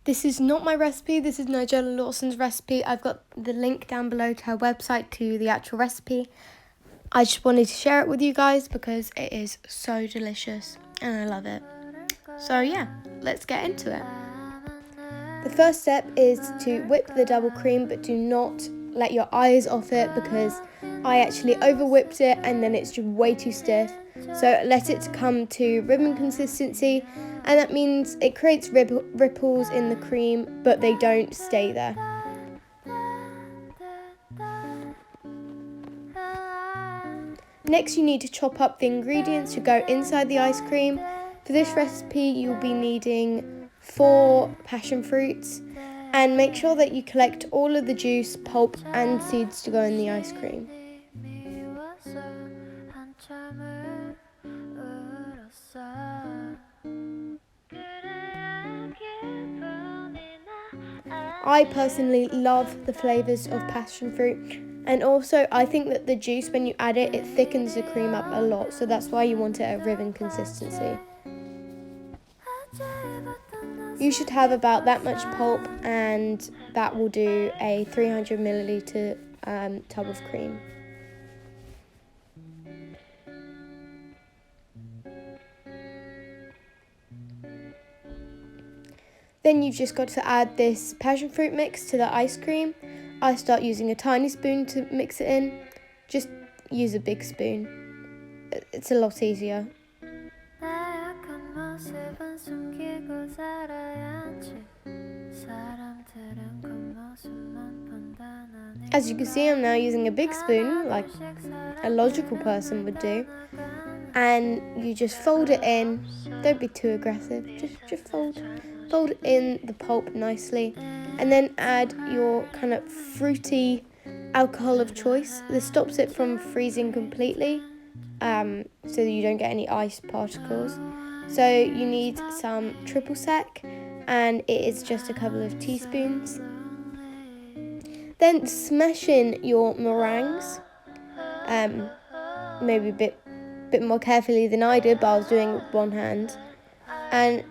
This is not my recipe, this is Nigella Lawson's recipe. I've got the link down below to her website to the actual recipe. I just wanted to share it with you guys because it is so delicious and I love it. So yeah, let's get into it. The first step is to whip the double cream, but do not let your eyes off it because I actually over whipped it and then it's just way too stiff. So let it come to ribbon consistency, and that means it creates ripples in the cream, but they don't stay there. Next, you need to chop up the ingredients to go inside the ice cream. For this recipe, you'll be needing 4 passion fruits, and make sure that you collect all of the juice, pulp and seeds to go in the ice cream. I personally love the flavours of passion fruit, and also I think that the juice, when you add it, it thickens the cream up a lot, so that's why you want it at ribbon consistency. You should have about that much pulp, and that will do a 300 milliliter tub of cream. Then you've just got to add this passion fruit mix to the ice cream. I start using a tiny spoon to mix it in. Just use a big spoon. It's a lot easier. As you can see, I'm now using a big spoon, like a logical person would do. And you just fold it in. Don't be too aggressive. Just fold in the pulp nicely, and then add your kind of fruity alcohol of choice. This stops it from freezing completely, so that you don't get any ice particles. So you need some triple sec, and it is just a couple of teaspoons. Then smash in your meringues, maybe a bit more carefully than I did, but I was doing it with one hand, and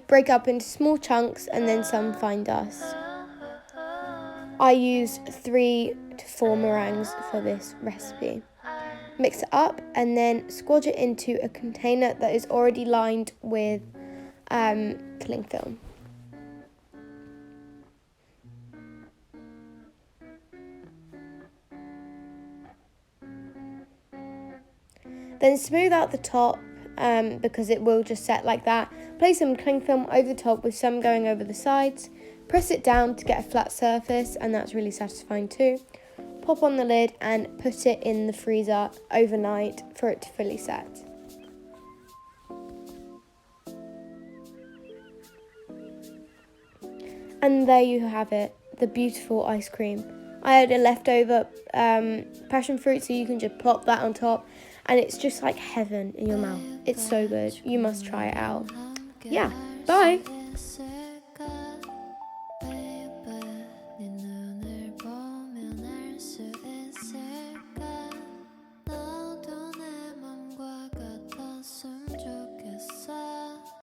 break up into small chunks and then some fine dust. I used 3 to 4 meringues for this recipe. Mix it up and then squash it into a container that is already lined with cling film. Then smooth out the top because it will just set like that. Place some cling film over the top with some going over the sides. Press it down to get a flat surface, and that's really satisfying too. Pop on the lid and put it in the freezer overnight for it to fully set. And there you have it, the beautiful ice cream. I had a leftover passion fruit, so you can just plop that on top, and it's just like heaven in your mouth. It's so good. You must try it out. Yeah, bye.